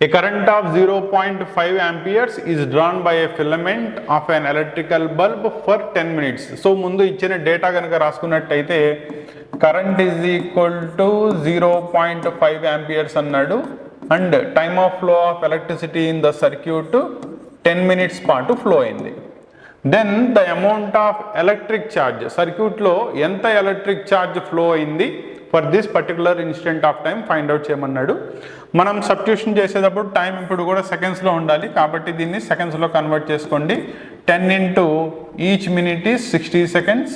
A current of 0.5 amperes is drawn by a filament of an electrical bulb for 10 minutes. So ముందు ఇచ్చిన data కనుక రాసుకున్నట్టయితే current is equal to 0.5 amperes అన్నాడు and time of flow of electricity in the circuit 10 minutes పాటు flow అయింది. Then the amount of electric charge, సర్క్యూట్లో ఎంత electric charge flow అయింది for this particular instant of time find out చేయమన్నాడు. మనం substitution చేసేటప్పుడు time ఇప్పుడు కూడా సెకండ్స్లో ఉండాలి కాబట్టి దీన్ని సెకండ్స్లో కన్వర్ట్ చేసుకోండి. 10 into each minute is 60 seconds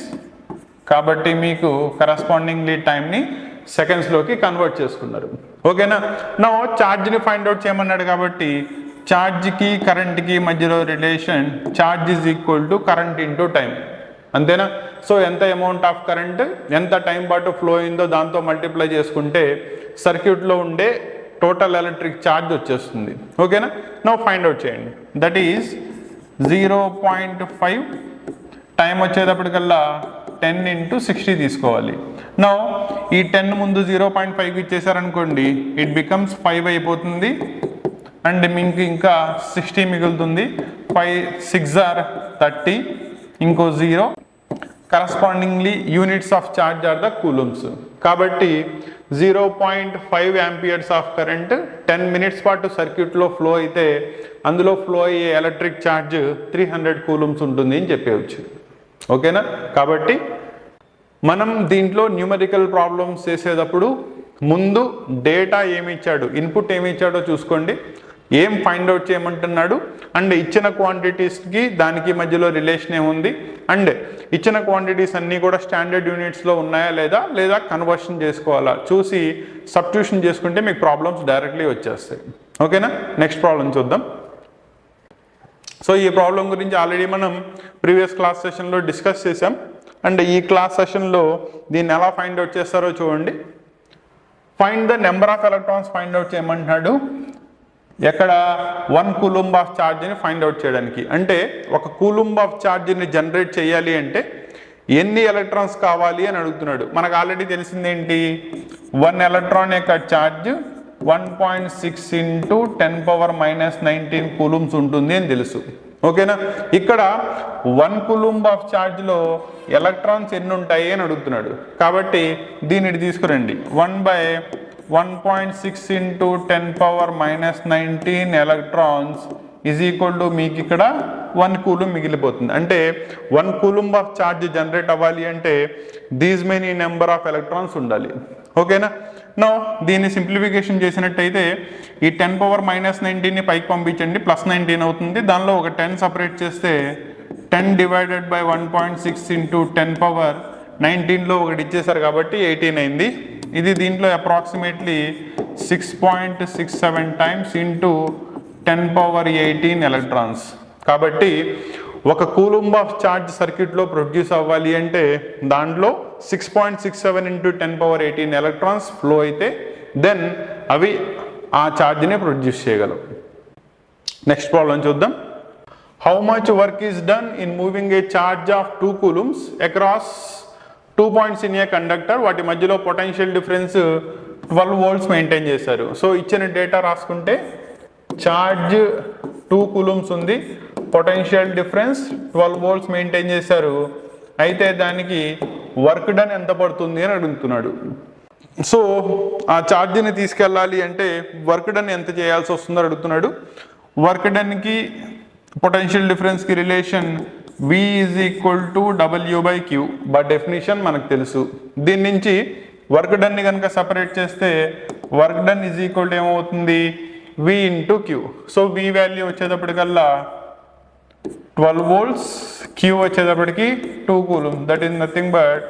కాబట్టి మీకు కరస్పాండింగ్లీ టైంని సెకండ్స్లోకి కన్వర్ట్ చేసుకున్నారు. ఓకేనా. నా ఛార్జ్ని ఫైండ్ అవుట్ చేయమన్నాడు కాబట్టి ఛార్జ్కి కరెంట్కి మధ్యలో relation charge is equal to current into time, అంతేనా. సో ఎంత అమౌంట్ ఆఫ్ కరెంట్ ఎంత టైం పాటు ఫ్లో అయిందో దాంతో మల్టిప్లై చేసుకుంటే సర్క్యూట్లో ఉండే టోటల్ ఎలక్ట్రిక్ ఛార్జ్ వచ్చేస్తుంది. ఓకేనా. నౌ ఫైండ్ అవుట్ చేయండి. దట్ ఈజ్ 0.5 టైం వచ్చేటప్పటికల్లా 10 into 60 తీసుకోవాలి. నౌ ఈ 10 ముందు 0.5కి ఇచ్చేసారనుకోండి ఇట్ బికమ్స్ 5 అయిపోతుంది అండ్ మీకు ఇంకా 60 మిగులుతుంది. 5 6 are 30 ఇంకో 0 correspondingly units of charge are the coulombs. కాబట్టి 0.5 amperes ఆఫ్ కరెంట్ 10 minutes పాటు సర్క్యూట్లో ఫ్లో అయితే అందులో ఫ్లో అయ్యే ఎలక్ట్రిక్ ఛార్జ్ 300 కూలమ్స్ ఉంటుంది అని చెప్పవచ్చు. ఓకేనా. కాబట్టి మనం దీంట్లో న్యూమరికల్ ప్రాబ్లమ్స్ చేసేటప్పుడు ముందు డేటా ఏమి ఇచ్చాడు, ఇన్పుట్ ఏమి ఇచ్చాడో చూసుకోండి, ఏం ఫైండ్ అవుట్ చేయమంటున్నాడు అండ్ ఇచ్చిన క్వాంటిటీస్కి దానికి మధ్యలో రిలేషన్ ఏముంది అండ్ ఇచ్చిన క్వాంటిటీస్ అన్నీ కూడా స్టాండర్డ్ యూనిట్స్లో ఉన్నాయా లేదా కన్వర్షన్ చేసుకోవాలా చూసి సబ్స్టిట్యూషన్ చేసుకుంటే మీకు ప్రాబ్లమ్స్ డైరెక్ట్లీ వచ్చేస్తాయి. ఓకేనా. నెక్స్ట్ ప్రాబ్లం చూద్దాం. సో ఈ ప్రాబ్లం గురించి ఆల్రెడీ మనం ప్రీవియస్ క్లాస్ సెషన్లో డిస్కస్ చేసాం అండ్ ఈ క్లాస్ సెషన్లో దీన్ని ఎలా ఫైండ్ అవుట్ చేస్తారో చూడండి. Find the number of electrons find out చేయమంటున్నాడు. ఎక్కడ 1 coulomb ఆఫ్ ఛార్జ్ని ఫైండ్ అవుట్ చేయడానికి. అంటే ఒక కూలుంబ్ ఆఫ్ ఛార్జ్ని జనరేట్ చేయాలి అంటే ఎన్ని ఎలక్ట్రాన్స్ కావాలి అని అడుగుతున్నాడు. మనకు ఆల్రెడీ తెలిసింది ఏంటి, 1 electron యొక్క ఛార్జ్ 1.6 into 10⁻⁻19 coulombs ఉంటుంది అని తెలుసు. ఓకేనా. ఇక్కడ 1 coulomb ఆఫ్ ఛార్జ్లో ఎలక్ట్రాన్స్ ఎన్ని ఉంటాయి అని అడుగుతున్నాడు కాబట్టి దీనిని తీసుకురండి. 1/1.6 into 10⁻⁻19 electrons is equal to మీకు ఇక్కడ 1 coulomb మిగిలిపోతుంది. అంటే 1 coulomb ఆఫ్ ఛార్జ్ జనరేట్ అవ్వాలి అంటే these many number of electrons ఉండాలి. ఓకేనా. నో దీన్ని సింప్లిఫికేషన్ చేసినట్టయితే ఈ 10⁻⁻19ని పైకి పంపించండి +19 అవుతుంది. దానిలో ఒక 10 సపరేట్ చేస్తే 10 divided by 1.6 into 10⁻19లో ఒకటి ఇచ్చేసారు కాబట్టి 18 అయింది. ఇది దీంట్లో అప్రాక్సిమేట్లీ 6.67 times into 10⁻18 electrons. కాబట్టి ఒక కూలుంబ్ ఆఫ్ ఛార్జ్ సర్క్యూట్లో ప్రొడ్యూస్ అవ్వాలి అంటే దాంట్లో 6.67 into 10⁻18 electrons ఫ్లో అయితే దెన్ అవి ఆ ఛార్జ్ని ప్రొడ్యూస్ చేయగలవు. నెక్స్ట్ ప్రాబ్లం చూద్దాం. How much work is done in moving A charge of 2 coulombs across 2 points in a conductor. వాటి మధ్యలో పొటెన్షియల్ డిఫరెన్స్ 12 volts మెయింటైన్ చేశారు. సో ఇచ్చిన డేటా రాసుకుంటే ఛార్జ్ 2 coulombs ఉంది, పొటెన్షియల్ డిఫరెన్స్ 12 volts మెయింటైన్ చేశారు. అయితే దానికి వర్క్ డన్ ఎంత పడుతుంది అని అడుగుతున్నాడు. సో ఆ ఛార్జ్ని తీసుకెళ్ళాలి అంటే వర్క్ డన్ ఎంత చేయాల్సి వస్తుందో అడుగుతున్నాడు. వర్క్ డన్కి పొటెన్షియల్ డిఫరెన్స్కి relation V is equal to W/Q by definition మనకు తెలుసు. దీని నుంచి వర్క్ డన్ని కనుక సపరేట్ చేస్తే work done is equal to ఏమవుతుంది, V into Q. So V value వచ్చేటప్పటికల్లా 12 volts, Q వచ్చేటప్పటికి 2 coulomb, that is nothing but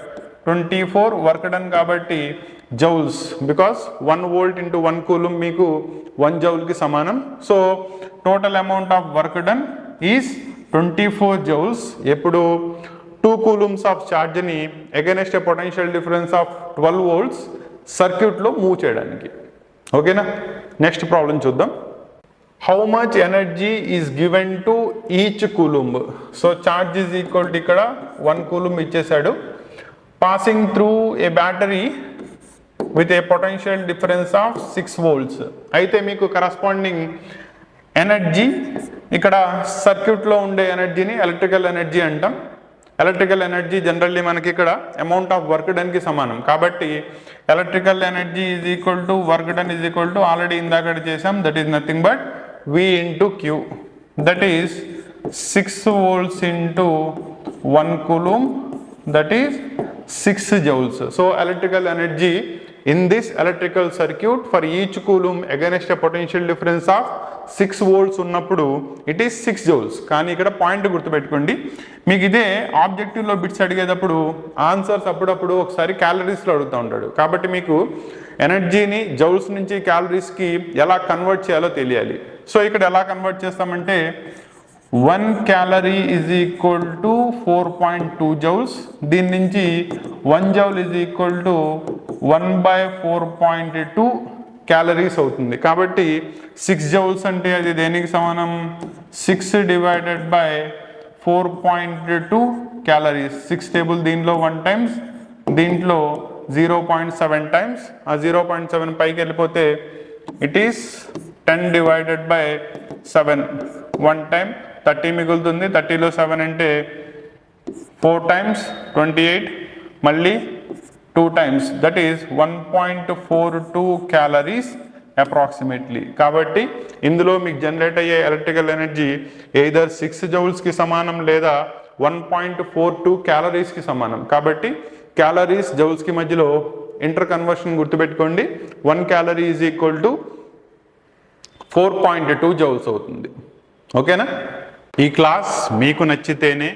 24 work done కాబట్టి joules, because 1 volt into 1 coulomb మీకు 1 joule కి సమానం. So total amount of work done is 24 joules. ఎప్పుడు 2 coulombs of ఛార్జ్ని against a potential difference of 12 volts సర్క్యూట్లో move చేయడానికి. ఓకేనా. నెక్స్ట్ ప్రాబ్లం చూద్దాం. How much energy is given to each coulomb. So charge is equal to ఇక్కడ 1 coulomb ఇచ్చేసాడు. Passing through a battery with a potential difference of 6 volts. అయితే మీకు corresponding energy ఇక్కడ సర్క్యూట్లో ఉండే ఎనర్జీని ఎలక్ట్రికల్ ఎనర్జీ అంటాం. ఎలక్ట్రికల్ ఎనర్జీ జనరల్లీ మనకి ఇక్కడ అమౌంట్ ఆఫ్ వర్క్ డన్కి సమానం. కాబట్టి electrical energy is equal to work done is equal to already ఇందాక చేసాం, that is nothing but V into Q, that is 6 volts into 1 coulomb, that is 6 joules. So electrical energy in this electrical circuit for each coulomb against a potential difference of 6 volts ఉన్నప్పుడు it is 6 joules. కానీ ఇక్కడ point గుర్తుపెట్టుకోండి, మీకు ఇదే ఆబ్జెక్టివ్లో bits అడిగేటప్పుడు answers అప్పుడప్పుడు ఒకసారి క్యాలరీస్లో అడుగుతూ ఉంటాడు. కాబట్టి మీకు ఎనర్జీని జౌల్స్ నుంచి క్యాలరీస్కి ఎలా కన్వర్ట్ చేయాలో తెలియాలి. సో ఇక్కడ ఎలా కన్వర్ట్ చేస్తామంటే 1 calorie is equal to 4.2 joules. దీని నుంచి 1 joule is equal to 1/4.2 calories అవుతుంది. కాబట్టి 6 joules అంటే అది దేనికి సమానం, 6 డివైడెడ్ బై 4.2 క్యాలరీస్. 6 టేబుల్ దీనిలో 1 times, దీంట్లో 0.7 times. ఆ 0.7 పైకి వెళ్ళిపోతే it is 10 divided by 7 1 time, 30 మిగులుతుంది. 30లో 7 అంటే 4 times 28, మళ్ళీ 2 times, that is 1.42 calories approximately. కాబట్టి ఇందులో మీకు జనరేట్ అయ్యే ఎలక్ట్రికల్ ఎనర్జీ ఎయిదర్ 6 జౌల్స్కి సమానం లేదా 1.42 క్యాలరీస్కి సమానం. కాబట్టి క్యాలరీస్ జౌల్స్కి మధ్యలో ఇంటర్ కన్వర్షన్ గుర్తుపెట్టుకోండి. 1 calorie is equal to 4.2 joules అవుతుంది. ఓకేనా? ఈ క్లాస్ మీకు నచ్చితేనే,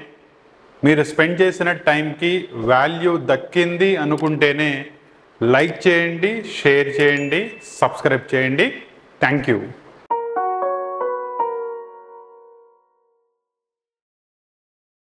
మీరు స్పెండ్ చేసిన టైంకి వాల్యూ దక్కింది అనుకుంటేనే లైక్ చేయండి, షేర్ చేయండి, సబ్స్క్రైబ్ చేయండి. Thank you.